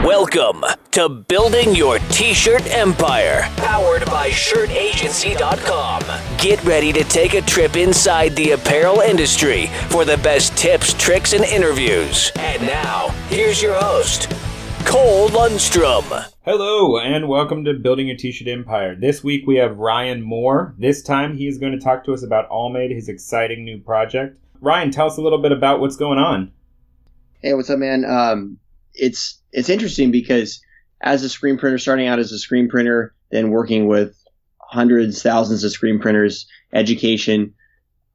Welcome to Building Your T-Shirt Empire, powered by shirtagency.com. Get ready to take a trip inside the apparel industry for the best tips, tricks, and interviews. And now, here's your host, Cole Lundstrom. Hello, and welcome to Building Your T-Shirt Empire. This week we have Ryan Moor. This time he is going to talk to us about Allmade, his exciting new project. Ryan, tell us a little bit about what's going on. Hey, what's up, man? It's interesting because as a screen printer, starting out as a screen printer, then working with hundreds, thousands of screen printers, education,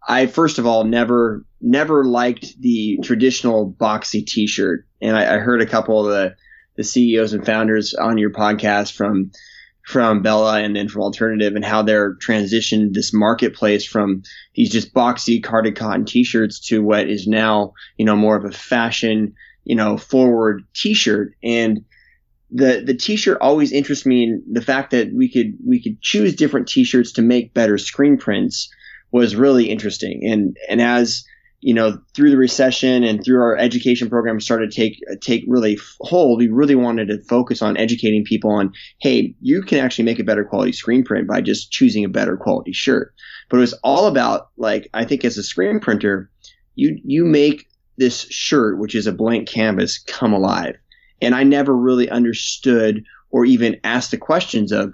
I first of all never liked the traditional boxy T-shirt. And I heard a couple of the CEOs and founders on your podcast from Bella and then from Alternative, and how they're transitioned this marketplace from these just boxy carded cotton T-shirts to what is now, more of a fashion, forward T-shirt. And the T-shirt always interests me, in the fact that we could choose different T-shirts to make better screen prints was really interesting. And as through the recession and through our education program started to take really hold, we really wanted to focus on educating people on, hey, you can actually make a better quality screen print by just choosing a better quality shirt. But it was all about, like, I think as a screen printer, you make this shirt, which is a blank canvas, come alive. And I never really understood or even asked the questions of,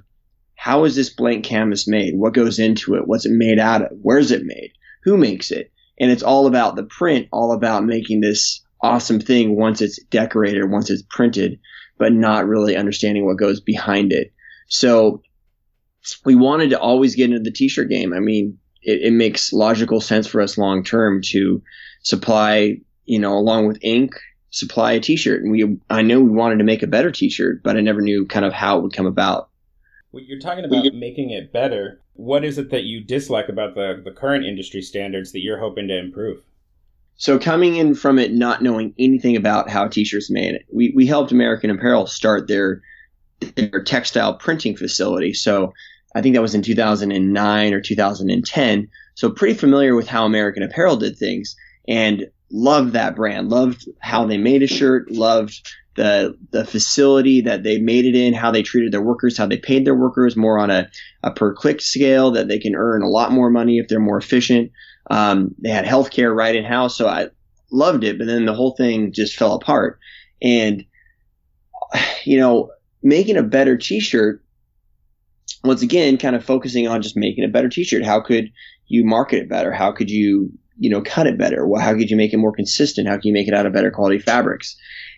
how is this blank canvas made? What goes into it? What's it made out of? Where is it made? Who makes it? And it's all about the print, all about making this awesome thing once it's decorated, once it's printed, but not really understanding what goes behind it. So we wanted to always get into the T-shirt game. I mean, it makes logical sense for us long term to supply, along with ink, supply a T-shirt. And I know we wanted to make a better T-shirt, but I never knew kind of how it would come about. Well, you're talking about making it better. What is it that you dislike about the current industry standards that you're hoping to improve? So coming in from it not knowing anything about how T-shirts made, we helped American Apparel start their textile printing facility. So I think that was in 2009 or 2010. So pretty familiar with how American Apparel did things, and loved that brand, loved how they made a shirt, loved the facility that they made it in, how they treated their workers, how they paid their workers more on a per click scale, that they can earn a lot more money if they're more efficient. They had healthcare right in house. So I loved it, but then the whole thing just fell apart. And, making a better T-shirt, once again, kind of focusing on just making a better T-shirt. How could you market it better? How could you, cut it better? Well, how could you make it more consistent? How can you make it out of better quality fabrics?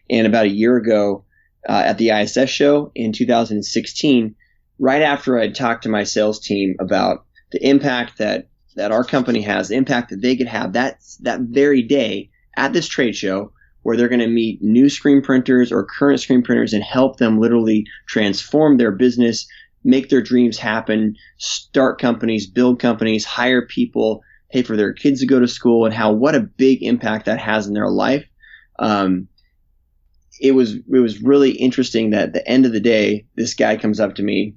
And about a year ago, at the ISS show in 2016, right after I talked to my sales team about the impact that our company has, the impact that they could have that very day at this trade show, where they're going to meet new screen printers or current screen printers and help them literally transform their business, make their dreams happen, start companies, build companies, hire people, pay for their kids to go to school, and what a big impact that has in their life. It was really interesting that at the end of the day, this guy comes up to me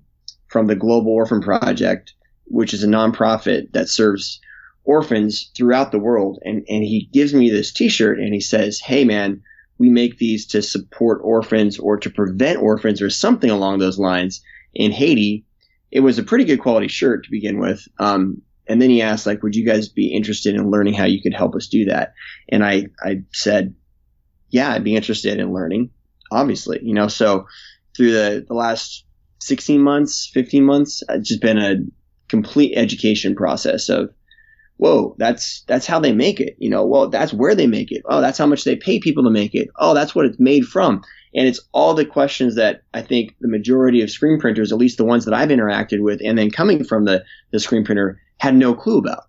from the Global Orphan Project, which is a nonprofit that serves orphans throughout the world. And he gives me this T-shirt and he says, hey man, we make these to support orphans or to prevent orphans or something along those lines in Haiti. It was a pretty good quality shirt to begin with. And then he asked, would you guys be interested in learning how you could help us do that? And I said, yeah, I'd be interested in learning, obviously, so through the last 16 months, 15 months, it's just been a complete education process of, whoa, that's how they make it. Well, that's where they make it. Oh, that's how much they pay people to make it. Oh, that's what it's made from. And it's all the questions that I think the majority of screen printers, at least the ones that I've interacted with, and then coming from the screen printer, had no clue about,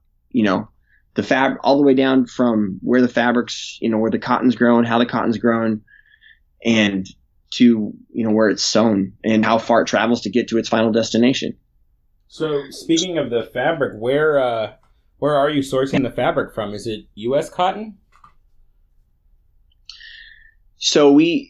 the fabric, all the way down from where the fabrics, where the cotton's grown, how the cotton's grown, and to, where it's sewn and how far it travels to get to its final destination. So speaking of the fabric, where are you sourcing the fabric from? Is it U.S. cotton? So we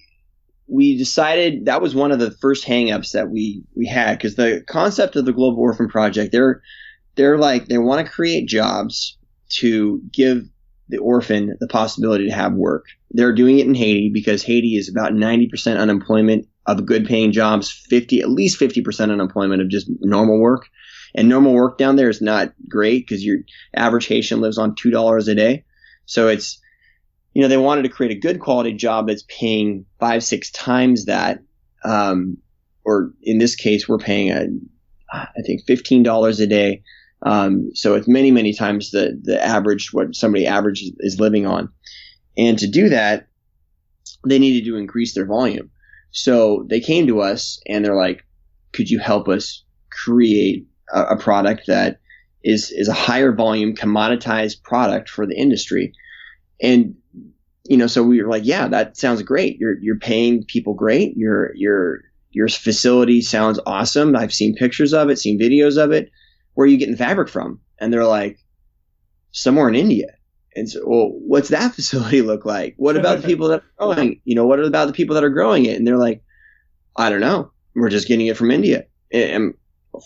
decided that was one of the first hangups that we had, because the concept of the Global Orphan Project, they're like, they want to create jobs to give the orphan the possibility to have work. They're doing it in Haiti because Haiti is about 90% unemployment of good paying jobs, at least 50% unemployment of just normal work. And normal work down there is not great because your average Haitian lives on $2 a day. So it's, they wanted to create a good quality job that's paying 5-6 times that. Or in this case, we're paying, I think $15 a day. So it's many, many times the average, what somebody average is living on. And to do that, they needed to increase their volume. So they came to us and they're like, could you help us create a product that is a higher volume commoditized product for the industry? And, so we were like, yeah, that sounds great. You're paying people great. Your facility sounds awesome. I've seen pictures of it, seen videos of it. Where are you getting fabric from? And they're like, somewhere in India. And so, well, what's that facility look like? What about the people that are growing? What about the people that are growing it? And they're like, I don't know. We're just getting it from India. And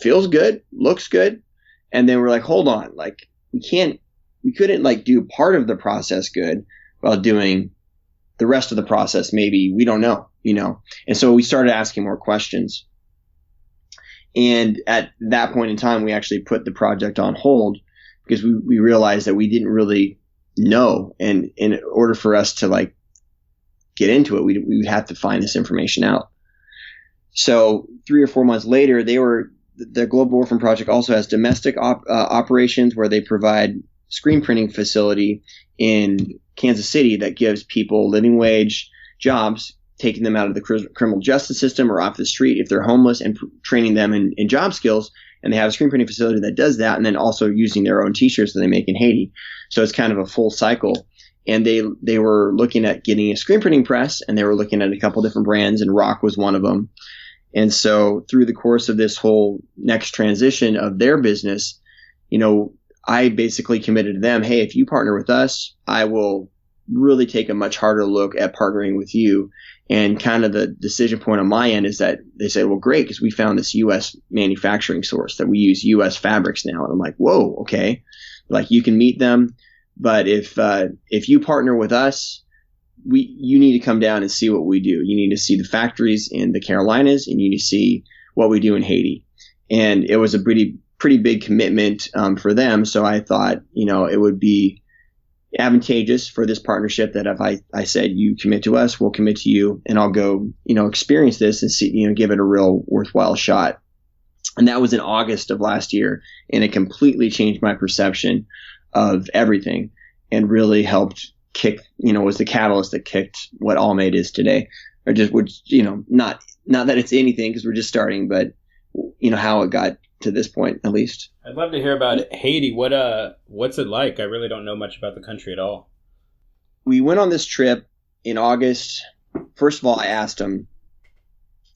feels good, looks good. And then we're like, hold on. Like, we couldn't like do part of the process good while doing the rest of the process. Maybe we don't know, And so we started asking more questions. And at that point in time, we actually put the project on hold because we realized that we didn't really know. And in order for us to like get into it, we would have to find this information out. So 3 or 4 months later, the Global Orphan Project also has domestic operations where they provide screen printing facility in Kansas City that gives people living wage jobs, taking them out of the criminal justice system or off the street if they're homeless, and training them in job skills. And they have a screen printing facility that does that, and then also using their own T-shirts that they make in Haiti. So it's kind of a full cycle. And they were looking at getting a screen printing press, and they were looking at a couple different brands, and Rock was one of them. And so through the course of this whole next transition of their business, I basically committed to them, hey, if you partner with us, I will really take a much harder look at partnering with you. And kind of the decision point on my end is that they said, well, great, because we found this U.S. manufacturing source that we use U.S. fabrics now. And I'm like, whoa, okay. Like, you can meet them. But if you partner with us, you need to come down and see what we do. You need to see the factories in the Carolinas, and you need to see what we do in Haiti. And it was a pretty big commitment for them. So I thought, it would be advantageous for this partnership that if I said, you commit to us, we'll commit to you, and I'll go, experience this and see, give it a real worthwhile shot. And that was in August of last year. And it completely changed my perception of everything and really helped was the catalyst that kicked what Allmade is today. Or just, not that it's anything because we're just starting, but how it got to this point, at least. I'd love to hear about Haiti. What's it like? I really don't know much about the country at all. We went on this trip in August. First of all, I asked him,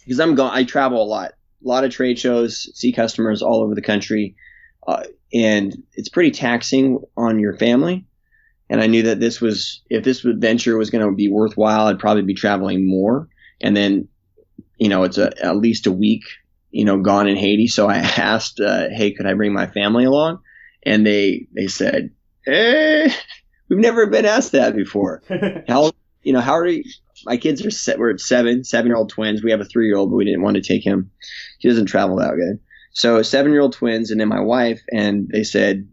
because I travel a lot of trade shows, see customers all over the country, and it's pretty taxing on your family. And I knew that if this venture was going to be worthwhile, I'd probably be traveling more. And then, it's at least a week, gone in Haiti. So I asked, hey, could I bring my family along? And they said, we've never been asked that before. How are you? My kids we're 7-year-old twins. We have a 3-year-old, but we didn't want to take him. He doesn't travel that good. So 7-year-old twins, and then my wife, and they said,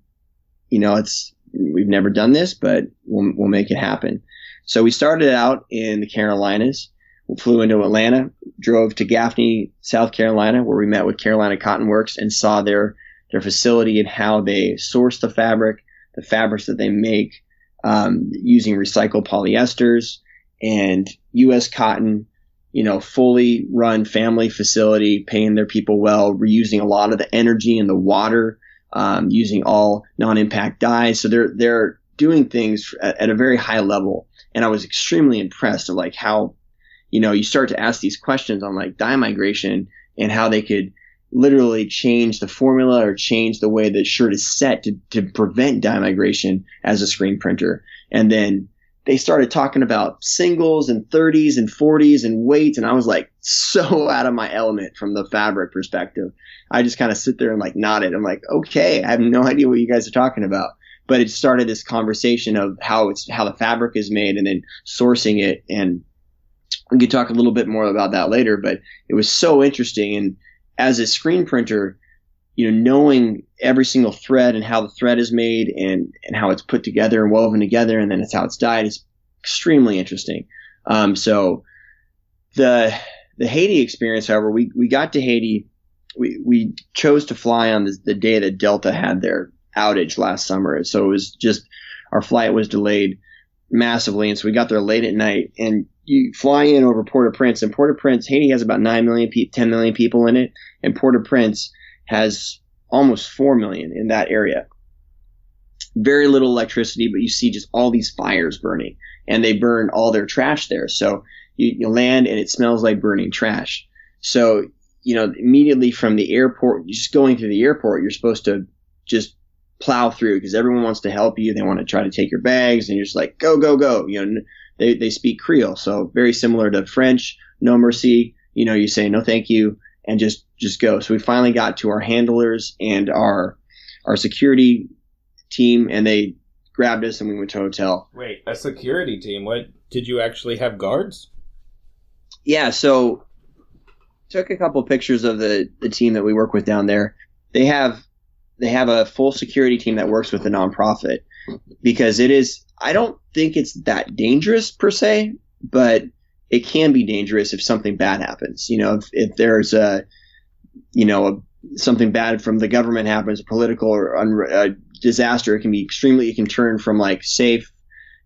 we've never done this, but we'll make it happen. So we started out in the Carolinas. We flew into Atlanta, drove to Gaffney, South Carolina, where we met with Carolina Cotton Works and saw their facility and how they source the fabrics that they make, using recycled polyesters and U.S. cotton, fully run family facility, paying their people well, reusing a lot of the energy and the water, using all non-impact dyes. So they're doing things at a very high level. And I was extremely impressed of like how, you start to ask these questions on like dye migration and how they could literally change the formula or change the way the shirt is set to prevent dye migration as a screen printer. And then they started talking about singles and 30s and 40s and weights. And I was like so out of my element from the fabric perspective. I just kind of sit there and like nodded. I'm like, okay, I have no idea what you guys are talking about. but it started this conversation of how the fabric is made and then sourcing it. And we could talk a little bit more about that later, but it was so interesting. And as a screen printer, knowing every single thread and how the thread is made and how it's put together and woven together, and then it's how it's dyed, is extremely interesting. So the Haiti experience, however, we got to Haiti. We chose to fly on the day that Delta had their outage last summer. So it was just, our flight was delayed massively. And so we got there late at night, and you fly in over Port-au-Prince, and Port-au-Prince, Haiti has about 9 million, 10 million people in it. And Port-au-Prince has almost 4 million in that area. Very little electricity, but you see just all these fires burning, and they burn all their trash there. So you land and it smells like burning trash. So, immediately from the airport, just going through the airport, you're supposed to just plow through because everyone wants to help you. They want to try to take your bags, and you're just like, go, go, go. They speak Creole. So very similar to French, no mercy. You say no, thank you, and just go. So we finally got to our handlers and our security team, and they grabbed us and we went to a hotel. Wait, a security team? What, did you actually have guards? Yeah, so took a couple pictures of the team that we work with down there. They have a full security team that works with the nonprofit, because I don't think it's that dangerous per se, but it can be dangerous if something bad happens. If there's something bad from the government happens, a political or disaster, it can turn from like safe,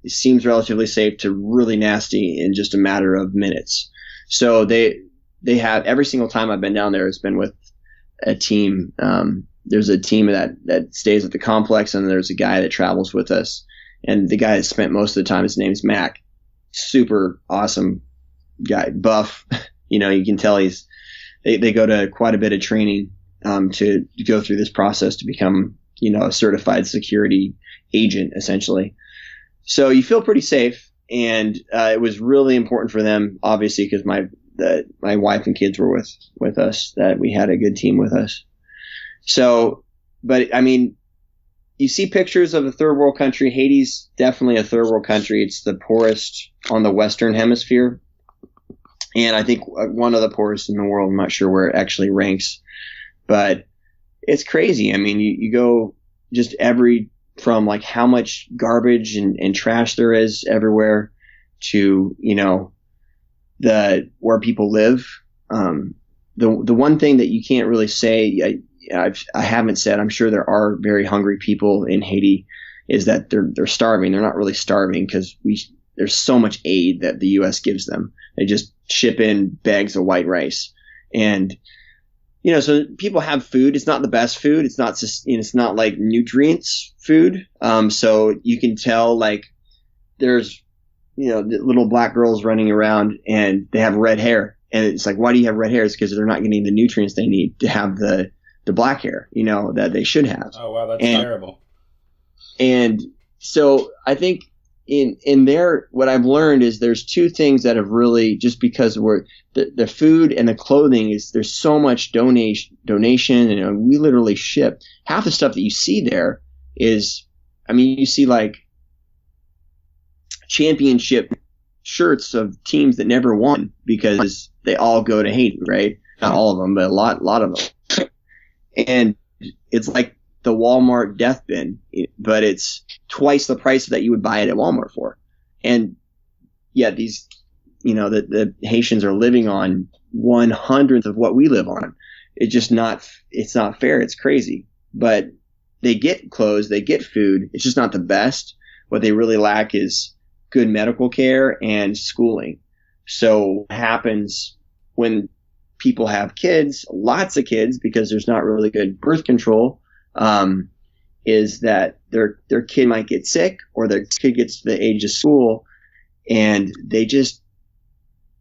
it seems relatively safe, to really nasty in just a matter of minutes. So they have, every single time I've been down there, it's been with a team. There's a team that stays at the complex, and there's a guy that travels with us. And the guy that spent most of the time, his name's Mac. Super awesome guy, buff. You can tell they go to quite a bit of training to go through this process to become, a certified security agent, essentially. So you feel pretty safe. And it was really important for them, obviously, because my wife and kids were with us, that we had a good team with us. So, but I mean, you see pictures of a third world country. Haiti's definitely a third world country. It's the poorest on the Western Hemisphere, and I think one of the poorest in the world. I'm not sure where it actually ranks, but it's crazy. I mean, you go just from like how much garbage and trash there is everywhere to, where people live. The one thing that you can't really say, I haven't said, I'm sure there are very hungry people in Haiti, is that they're starving. They're not really starving because there's so much aid that the U.S. gives them. They just ship in bags of white rice, and so people have food. It's not the best food. It's not like nutrients food. So you can tell, like, there's the little black girls running around and they have red hair, and it's like, why do you have red hair? It's because they're not getting the nutrients they need to have the black hair, that they should have. Oh, wow, that's terrible. And so I think in there, what I've learned is there's two things that have really, just because the food and the clothing is, there's so much donation, and we literally ship half the stuff that you see there is, I mean, you see like championship shirts of teams that never won because they all go to Haiti, right? Not all of them, but a lot of them. And it's like the Walmart death bin, but it's twice the price that you would buy it at Walmart for. And yeah, these, the Haitians are living on 1/100th of what we live on. It's not fair. It's crazy. But they get clothes, they get food. It's just not the best. What they really lack is good medical care and schooling. So what happens when people have kids, lots of kids, because there's not really good birth control, is that their kid might get sick, or their kid gets to the age of school and they just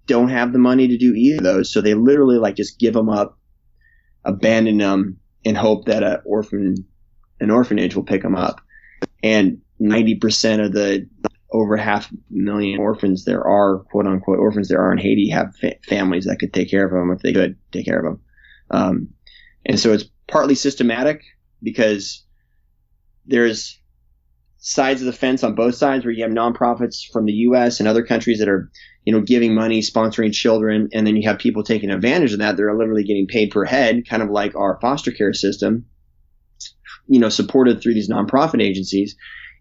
don't have the money to do either of those. So they literally like just give them up, abandon them, and hope that an orphanage will pick them up. And 90% of the over 500,000 orphans there are, quote unquote orphans there are in Haiti, have families that could take care of them if they could take care of them. And so it's partly systematic, because there's sides of the fence on both sides, where you have nonprofits from the U.S. and other countries that are, giving money, sponsoring children, and then you have people taking advantage of that. They're literally getting paid per head, kind of like our foster care system, supported through these nonprofit agencies.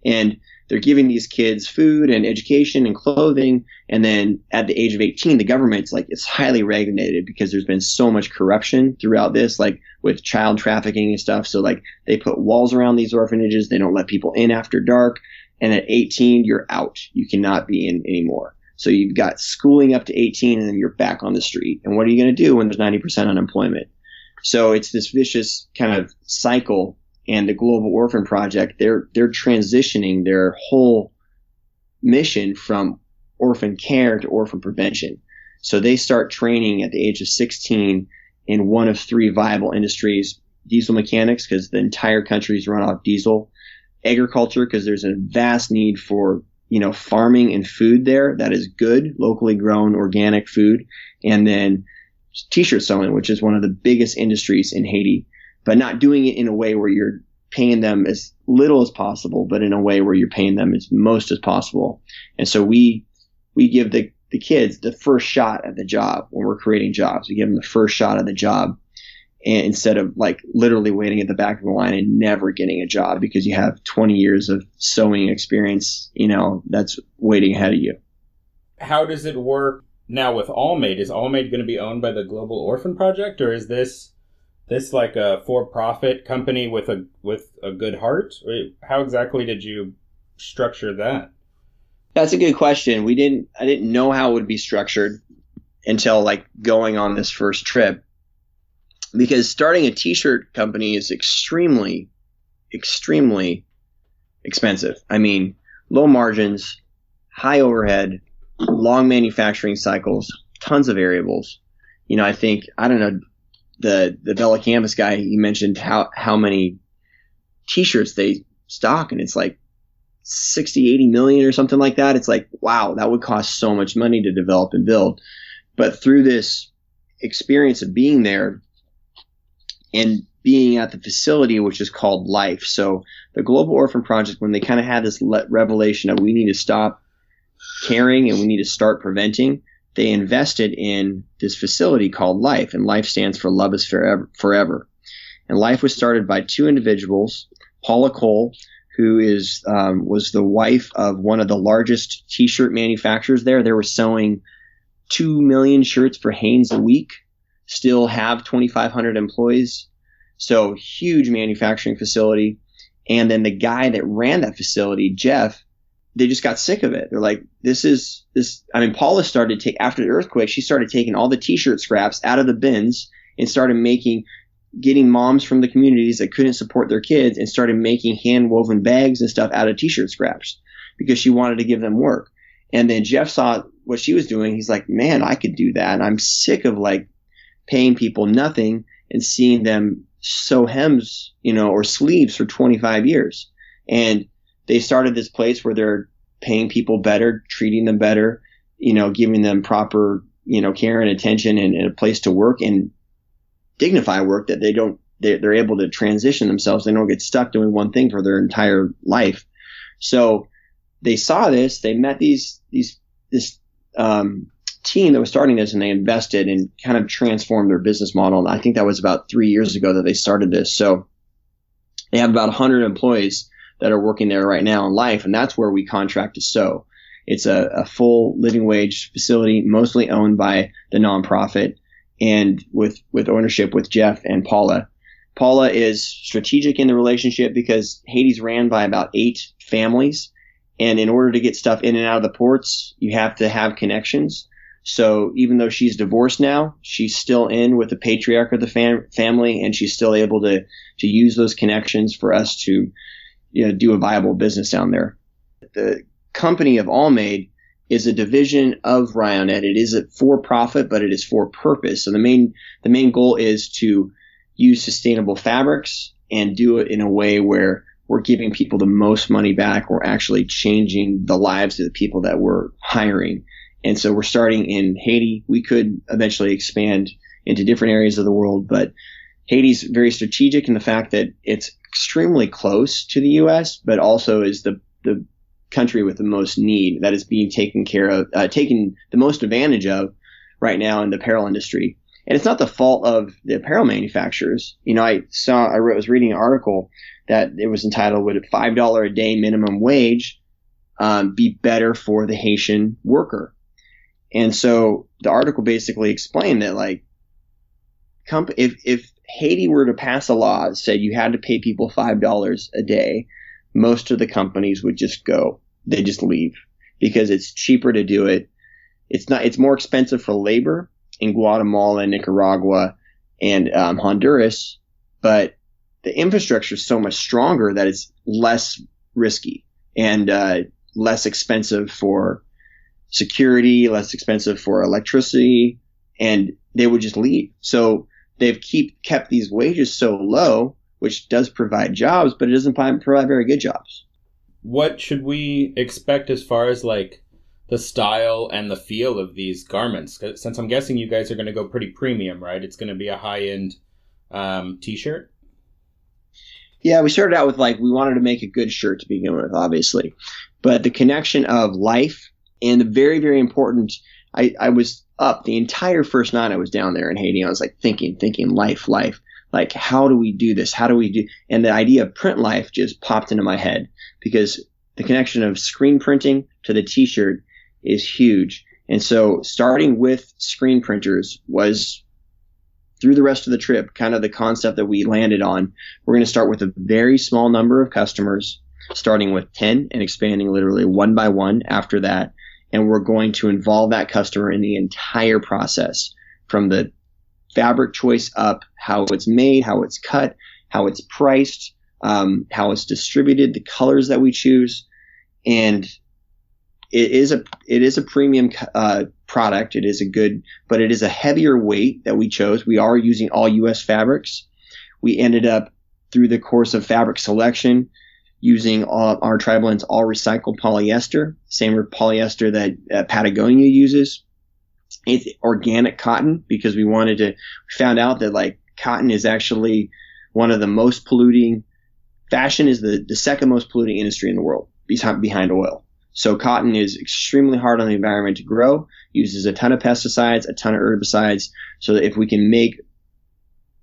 And they're giving these kids food and education and clothing. And then at the age of 18, the government's it's highly regulated because there's been so much corruption throughout this, with child trafficking and stuff. So they put walls around these orphanages. They don't let people in after dark. And at 18, you're out. You cannot be in anymore. So you've got schooling up to 18 and then you're back on the street. And what are you going to do when there's 90% unemployment? So it's this vicious kind of cycle. And the Global Orphan Project, they're transitioning their whole mission from orphan care to orphan prevention. So they start training at the age of 16 in one of three viable industries: diesel mechanics, because the entire country is run off diesel; agriculture, because there's a vast need for farming and food there that is good, locally grown, organic food; and then t-shirt sewing, which is one of the biggest industries in Haiti. But not doing it in a way where you're paying them as little as possible, but in a way where you're paying them as most as possible. And so we give the kids the first shot at the job when we're creating jobs. We give them the first shot at the job, and instead of literally waiting at the back of the line and never getting a job because you have 20 years of sewing experience, that's waiting ahead of you. How does it work now with Allmade? Is Allmade going to be owned by the Global Orphan Project, or is this like a for-profit company with a good heart? How exactly did you structure that? That's a good question. I didn't know how it would be structured until going on this first trip, because starting a t-shirt company is extremely, extremely expensive. I mean, low margins, high overhead, long manufacturing cycles, tons of variables. I don't know, the Bella Canvas guy, he mentioned how many t-shirts they stock, and it's 60-80 million or something like that. It's wow, that would cost so much money to develop and build. But through this experience of being there and being at the facility, which is called Life. So the Global Orphan Project, when they kind of had this revelation of we need to stop caring and we need to start preventing, they invested in this facility called Life, and Life stands for Love is Forever. And Life was started by two individuals, Paula Cole, who was the wife of one of the largest t-shirt manufacturers there. They were sewing 2 million shirts for Hanes a week, still have 2,500 employees. So huge manufacturing facility. And then the guy that ran that facility, Jeff, they just got sick of it. They're like, Paula started after the earthquake, she started taking all the t-shirt scraps out of the bins and started getting moms from the communities that couldn't support their kids and started making hand woven bags and stuff out of t-shirt scraps because she wanted to give them work. And then Jeff saw what she was doing. He's like, man, I could do that. I'm sick of paying people nothing and seeing them sew hems, or sleeves for 25 years. And they started this place where they're paying people better, treating them better, giving them proper, care and attention and a place to work and dignify work that they're able to transition themselves. They don't get stuck doing one thing for their entire life. So they saw this, they met this team that was starting this, and they invested and kind of transformed their business model. And I think that was about 3 years ago that they started this. So they have about 100 employees that are working there right now in Life, and that's where we contract to sew. It's a full living wage facility, mostly owned by the nonprofit, and with ownership with Jeff and Paula. Paula is strategic in the relationship because Haiti's ran by about 8 families, and in order to get stuff in and out of the ports, you have to have connections. So even though she's divorced now, she's still in with the patriarch of the family, and she's still able to use those connections for us to do a viable business down there. The company of Allmade is a division of Ryonet. It is a for-profit, but it is for purpose. So the main goal is to use sustainable fabrics and do it in a way where we're giving people the most money back. We're actually changing the lives of the people that we're hiring. And so we're starting in Haiti. We could eventually expand into different areas of the world, but Haiti's very strategic in the fact that it's extremely close to the U.S., but also is the the country with the most need that is being taken the most advantage of right now in the apparel industry. And it's not the fault of the apparel manufacturers. I was reading an article that it was entitled, "Would a $5 a day minimum wage be better for the Haitian worker?" And so the article basically explained that, like, if Haiti were to pass a law that said you had to pay people $5 a day, most of the companies would just go. They just leave because it's cheaper to do it. It's more expensive for labor in Guatemala, Nicaragua, and Honduras, but the infrastructure is so much stronger that it's less risky and less expensive for security, less expensive for electricity, and they would just leave. So they've kept these wages so low, which does provide jobs, but it doesn't provide very good jobs. What should we expect as far as like the style and the feel of these garments? Since I'm guessing you guys are going to go pretty premium, right? It's going to be a high-end t-shirt? Yeah, we started out with, like, we wanted to make a good shirt to begin with, obviously. But the connection of life and the very, very important, I was up the entire first night I was down there in Haiti. I was like thinking life. Like, how do we do this? And the idea of print life just popped into my head because the connection of screen printing to the t-shirt is huge. And so starting with screen printers was, through the rest of the trip, kind of the concept that we landed on. We're going to start with a very small number of customers, starting with 10 and expanding literally one by one after that. And we're going to involve that customer in the entire process, from the fabric choice up, how it's made, how it's cut, how it's priced, how it's distributed, the colors that we choose. And it is a premium product. But it is a heavier weight that we chose. We are using all U.S. fabrics. We ended up, through the course of fabric selection, using our tri-blends all recycled polyester, same polyester that Patagonia uses. It's organic cotton because we found out that, like, cotton is actually one of the most polluting. Fashion is the second most polluting industry in the world behind oil. So cotton is extremely hard on the environment to grow, uses a ton of pesticides, a ton of herbicides, so that if we can make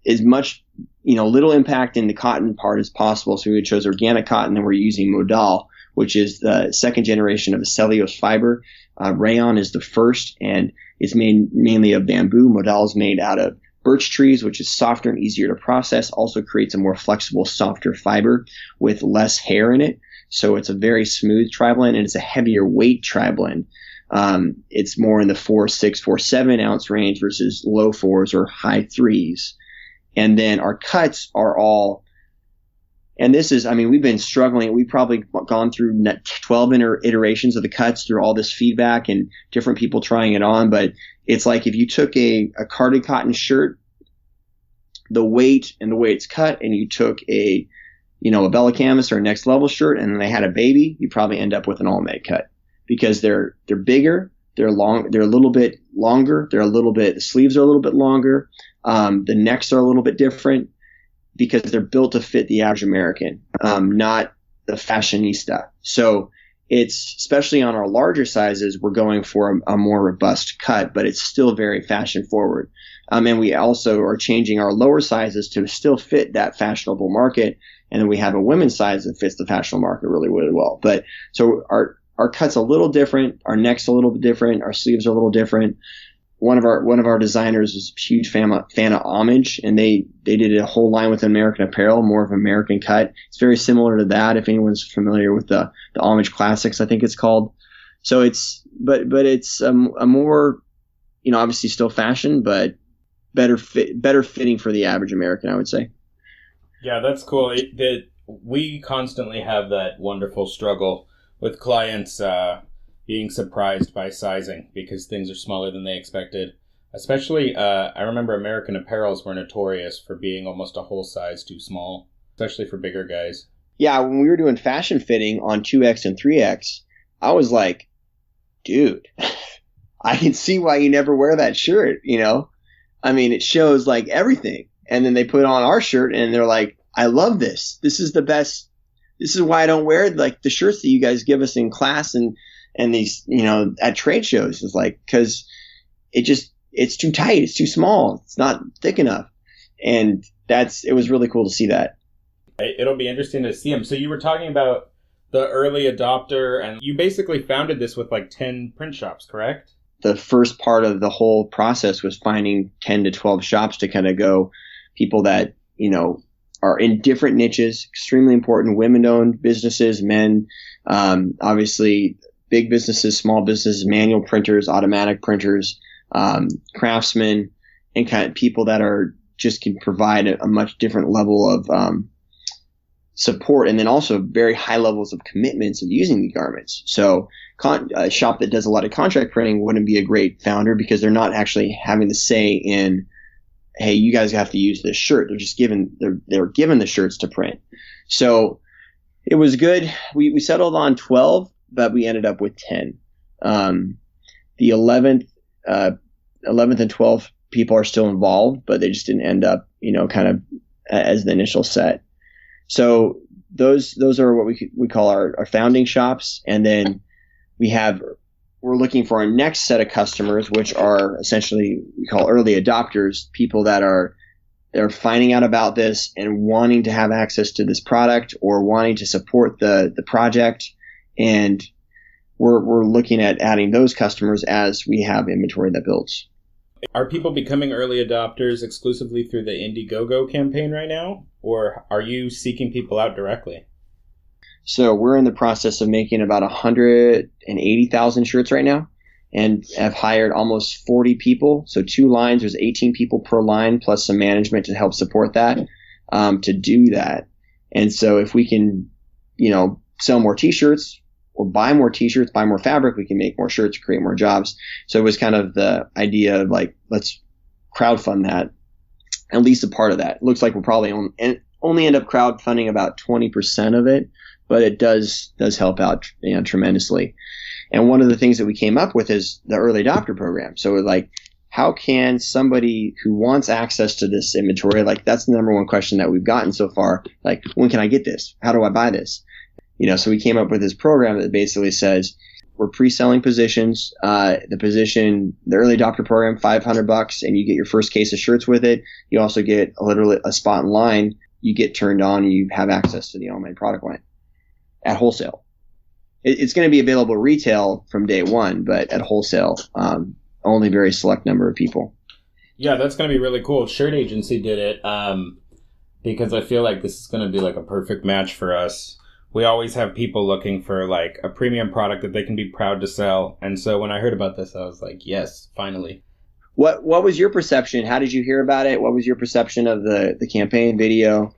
as much, little impact in the cotton part as possible. So we chose organic cotton, and we're using modal, which is the second generation of the cellulose fiber. Rayon is the first, and it's made mainly of bamboo. Modal is made out of birch trees, which is softer and easier to process, also creates a more flexible, softer fiber with less hair in it. So it's a very smooth tri-blend, and it's a heavier weight tri-blend. It's more in the 4.6, 4.7 ounce range versus low 4s or high 3s. And then our cuts are all, and this is, we've been struggling. We've probably gone through 12 iterations of the cuts through all this feedback and different people trying it on. But it's like if you took a carded cotton shirt, the weight and the way it's cut, and you took a Bella Canvas or a Next Level shirt, and then they had a baby, you probably end up with an Allmade cut because they're bigger, they're a little bit longer, the sleeves are a little bit longer, the necks are a little bit different because they're built to fit the average American, not the fashionista. So it's, especially on our larger sizes, we're going for a more robust cut, but it's still very fashion forward. And we also are changing our lower sizes to still fit that fashionable market. And then we have a women's size that fits the fashionable market really, really well. But so our cut's a little different, our neck's a little bit different, our sleeves are a little different. One of our designers is a huge fan of Homage, and they did a whole line with American Apparel, more of an American cut. It's very similar to that, if anyone's familiar with the Homage Classics, I think it's called. So it's but it's a more, obviously still fashion, but better fitting for the average American, I would say. Yeah, that's cool. We constantly have that wonderful struggle with clients being surprised by sizing because things are smaller than they expected. Especially, I remember American Apparels were notorious for being almost a whole size too small, especially for bigger guys. Yeah, when we were doing fashion fitting on 2X and 3X, I was like, dude, I can see why you never wear that shirt, it shows like everything. And then they put on our shirt and they're like, I love this. This is the best this is why I don't wear like the shirts that you guys give us in class and these, at trade shows. Is like, because it's too tight. It's too small. It's not thick enough. And it was really cool to see that. It'll be interesting to see them. So you were talking about the early adopter, and you basically founded this with like 10 print shops, correct? The first part of the whole process was finding 10 to 12 shops to kind of go, people that, are in different niches, extremely important, women-owned businesses, men, obviously big businesses, small businesses, manual printers, automatic printers, craftsmen, and kind of people that are just can provide a much different level of support, and then also very high levels of commitments of using the garments. So a shop that does a lot of contract printing wouldn't be a great founder because they're not actually having the say in, hey, you guys have to use this shirt. They're just they're given the shirts to print. So it was good. We settled on 12, but we ended up with 10. The 11th and 12th people are still involved, but they just didn't end up, kind of as the initial set. So those are what we call our founding shops. And then we're looking for our next set of customers, which are essentially we call early adopters, people that they're finding out about this and wanting to have access to this product or wanting to support the project. And we're looking at adding those customers as we have inventory that builds. Are people becoming early adopters exclusively through the Indiegogo campaign right now, or are you seeking people out directly? So we're in the process of making about 180,000 shirts right now, and have hired almost 40 people. So 2 lines, there's 18 people per line, plus some management to help support that, to do that. And so if we can, sell more t-shirts or buy more t-shirts, buy more fabric, we can make more shirts, create more jobs. So it was kind of the idea of like, let's crowdfund that, at least a part of that. It looks like we'll probably only end up crowdfunding about 20% of it, but it does help out tremendously. And one of the things that we came up with is the early adopter program. So like, how can somebody who wants access to this inventory, like that's the number one question that we've gotten so far, like, when can I get this? How do I buy this? So we came up with this program that basically says we're pre-selling positions. The early adopter program, $500, and you get your first case of shirts with it. You also get literally a spot in line. You get turned on, and you have access to the Allmade product line at wholesale. It's going to be available retail from day one, but at wholesale, only a very select number of people. Yeah, that's going to be really cool. Shirt Agency did it because I feel like this is going to be like a perfect match for us. We always have people looking for like a premium product that they can be proud to sell. And so when I heard about this, I was like, yes, finally. What was your perception? How did you hear about it? What was your perception of the campaign video?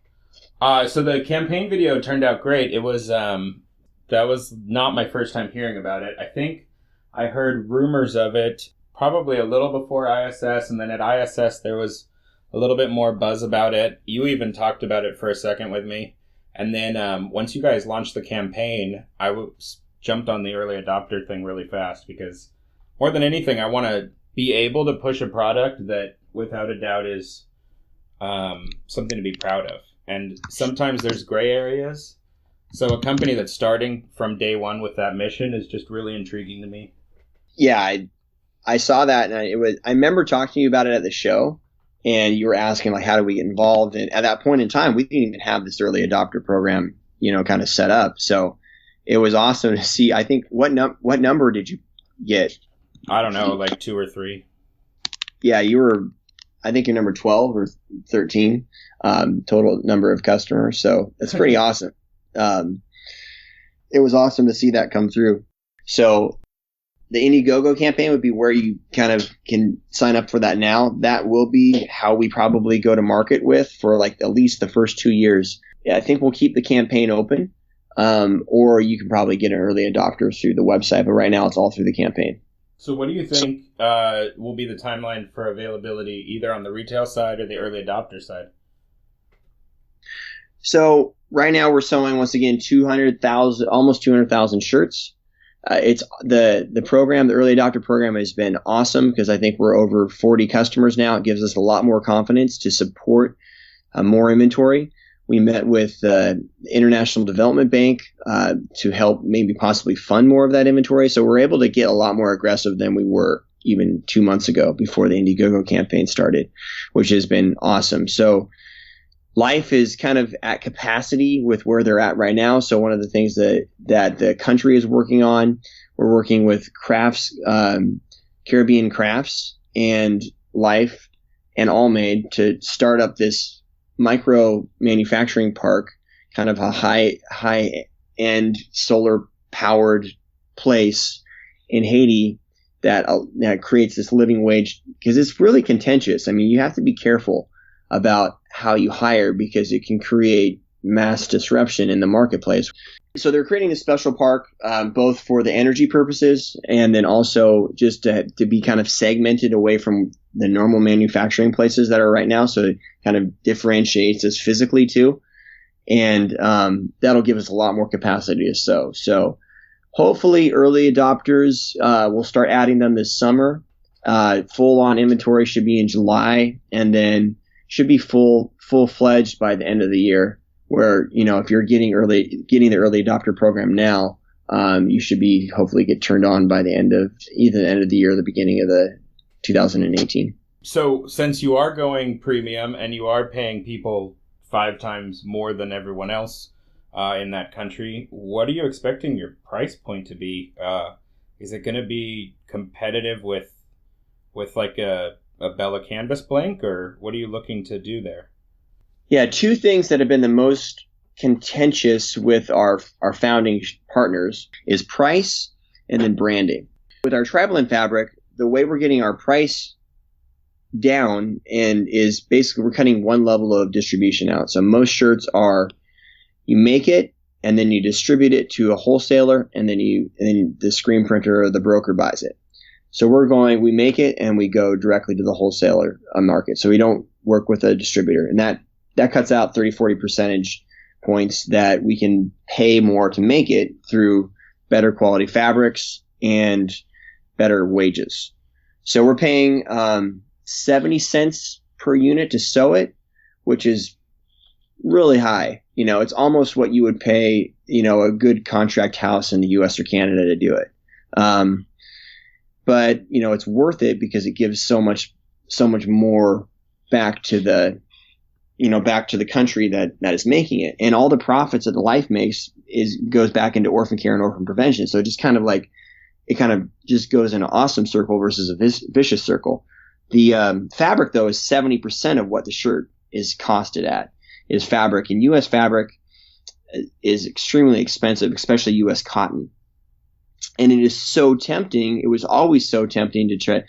So the campaign video turned out great. It was that was not my first time hearing about it. I think I heard rumors of it probably a little before ISS, and then at ISS there was a little bit more buzz about it. You even talked about it for a second with me. And then once you guys launched the campaign, I jumped on the early adopter thing really fast because more than anything, I want to be able to push a product that without a doubt is something to be proud of. And sometimes there's gray areas. So a company that's starting from day one with that mission is just really intriguing to me. Yeah, I saw that, and I remember talking to you about it at the show. And you were asking, like, how do we get involved? And at that point in time, we didn't even have this early adopter program, kind of set up. So it was awesome to see. I think, what number did you get? I don't know, like 2 or 3. Yeah, I think you're number 12 or 13 total number of customers. So that's pretty awesome. It was awesome to see that come through. So the Indiegogo campaign would be where you kind of can sign up for that now. That will be how we probably go to market with for like at least the first 2 years. Yeah, I think we'll keep the campaign open, or you can probably get an early adopter through the website. But right now it's all through the campaign. So what do you think will be the timeline for availability either on the retail side or the early adopter side? So right now we're selling, once again, almost 200,000 shirts. It's the program, the early adopter program, has been awesome because I think we're over 40 customers now. It gives us a lot more confidence to support more inventory. We met with the International Development Bank to help maybe possibly fund more of that inventory. So we're able to get a lot more aggressive than we were even 2 months ago before the Indiegogo campaign started, which has been awesome. So life is kind of at capacity with where they're at right now. So one of the things that the country is working on, we're working with crafts, Caribbean Crafts and Life and Allmade to start up this micro manufacturing park, kind of a high end solar powered place in Haiti that creates this living wage, because it's really contentious. I mean, you have to be careful about how you hire because it can create mass disruption in the marketplace. So they're creating a special park, both for the energy purposes and then also just to be kind of segmented away from the normal manufacturing places that are right now. So it kind of differentiates us physically too. And that'll give us a lot more capacity to sew. So hopefully early adopters, we'll start adding them this summer. Full on inventory should be in July, and then should be full-fledged by the end of the year, where, if you're getting the early adopter program now, you should be hopefully get turned on by either the end of the year or the beginning of the 2018. So since you are going premium and you are paying people 5 times more than everyone else in that country, what are you expecting your price point to be? Is it going to be competitive with like a Bella Canvas blank, or what are you looking to do there? Yeah, 2 things that have been the most contentious with our founding partners is price and then branding. With our tri-blend fabric, the way we're getting our price down and is basically we're cutting one level of distribution out. So most shirts are, you make it and then you distribute it to a wholesaler, and then the screen printer or the broker buys it. So we make it and we go directly to the wholesaler market. So we don't work with a distributor, and that cuts out 30-40 percentage points that we can pay more to make it through better quality fabrics and better wages. So we're paying 70 cents per unit to sew it, which is really high. It's almost what you would pay, a good contract house in the US or Canada to do it. But it's worth it because it gives so much more back to the country that is making it, and all the profits that the Life makes goes back into orphan care and orphan prevention. So it just kind of just goes in an awesome circle versus a vicious circle. The fabric though is 70% of what the shirt is costed at is fabric, and U.S. fabric is extremely expensive, especially U.S. cotton. And it is so tempting. It was always so tempting to try.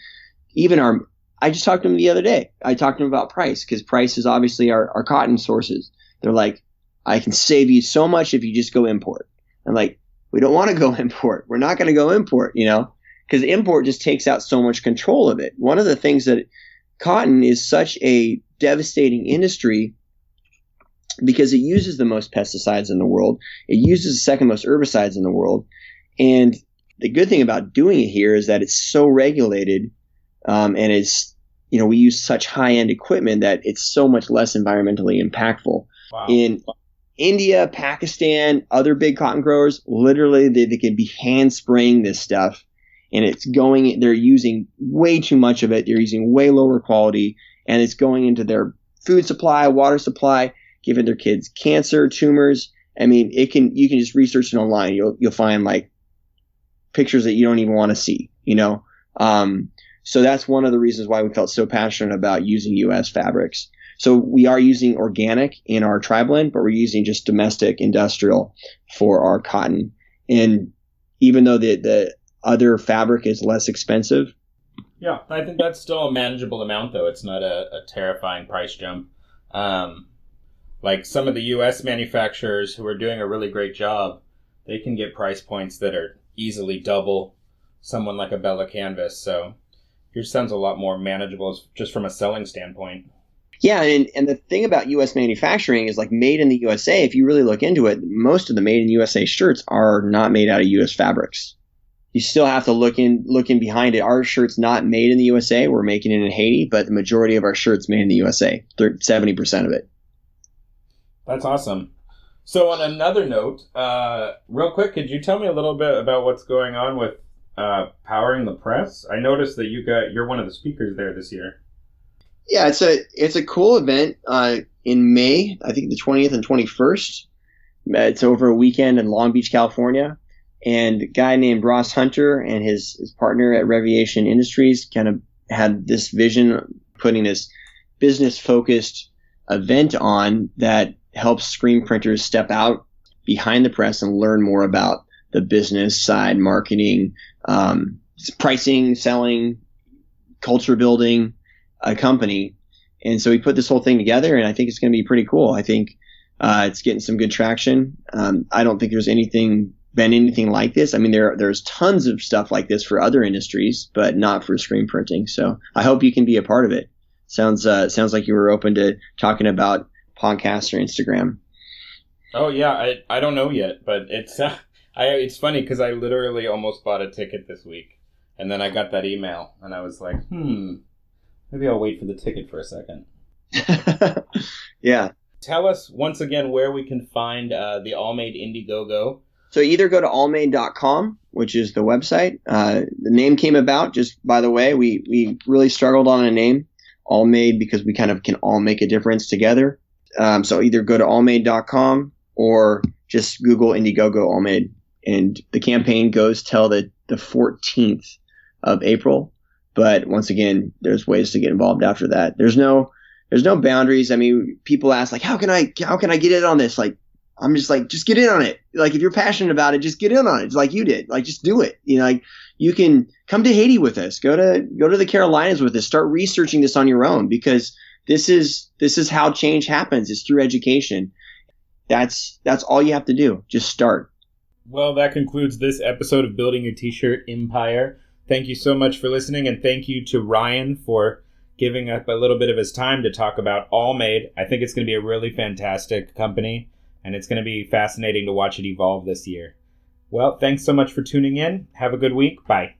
I just talked to them the other day. I talked to them about price, because price is obviously our cotton sources. They're like, I can save you so much if you just go import. I'm like, we don't want to go import. We're not going to go import, because import just takes out so much control of it. One of the things that cotton is such a devastating industry because it uses the most pesticides in the world. It uses the second most herbicides in the world. And the good thing about doing it here is that it's so regulated, and it's, we use such high-end equipment that it's so much less environmentally impactful. Wow. In India, Pakistan, other big cotton growers, literally they could be hand spraying this stuff, and they're using way too much of it. They're using way lower quality, and it's going into their food supply, water supply, giving their kids cancer, tumors. I mean, you can just research it online. You'll find like pictures that you don't even want to see, So that's one of the reasons why we felt so passionate about using U.S. fabrics. So we are using organic in our tri-blend, but we're using just domestic industrial for our cotton. And even though the other fabric is less expensive. Yeah, I think that's still a manageable amount, though. It's not a terrifying price jump. Like some of the U.S. manufacturers who are doing a really great job, they can get price points that are easily double someone like a Bella Canvas. So yours sounds a lot more manageable just from a selling standpoint. Yeah, and the thing about U.S. manufacturing is like made in the USA. If you really look into it, most of the made in USA shirts are not made out of U.S. fabrics. You still have to look in behind it. Our shirt's not made in the USA. We're making it in Haiti, but the majority of our shirts made in the USA, 70% of it. That's awesome. So on another note, real quick, could you tell me a little bit about what's going on with Powering the Press? I noticed that you're one of the speakers there this year. Yeah, it's a cool event in May, I think the 20th and 21st. It's over a weekend in Long Beach, California. And a guy named Ross Hunter and his partner at Reviation Industries kind of had this vision, putting this business-focused event on that helps screen printers step out behind the press and learn more about the business side, marketing, pricing, selling, culture building a company. And so we put this whole thing together, and I think it's going to be pretty cool. I think it's getting some good traction. I don't think there's been anything like this. I mean, there's tons of stuff like this for other industries, but not for screen printing. So I hope you can be a part of it. Sounds like you were open to talking about podcasts or Instagram. Oh yeah, I don't know yet, but it's funny because I literally almost bought a ticket this week, and then I got that email, and I was like, maybe I'll wait for the ticket for a second. Yeah. Tell us once again where we can find the Allmade Indiegogo. So either go to allmade.com, which is the website. The name came about just by the way. We really struggled on a name, Allmade, because we kind of can all make a difference together. So either go to allmade.com or just Google Indiegogo Allmade. And the campaign goes till the 14th of April. But once again, there's ways to get involved after that. There's no boundaries. I mean, people ask like, how can I get in on this? Like, I'm just like, just get in on it. Like, if you're passionate about it, just get in on it. It's like you did. Like, just do it. You know, like you can come to Haiti with us, go to the Carolinas with us, start researching this on your own, because this is how change happens. It's through education. That's all you have to do. Just start. Well, that concludes this episode of Building Your T-Shirt Empire. Thank you so much for listening, and thank you to Ryan for giving up a little bit of his time to talk about Allmade. I think it's going to be a really fantastic company, and it's going to be fascinating to watch it evolve this year. Well, thanks so much for tuning in. Have a good week. Bye.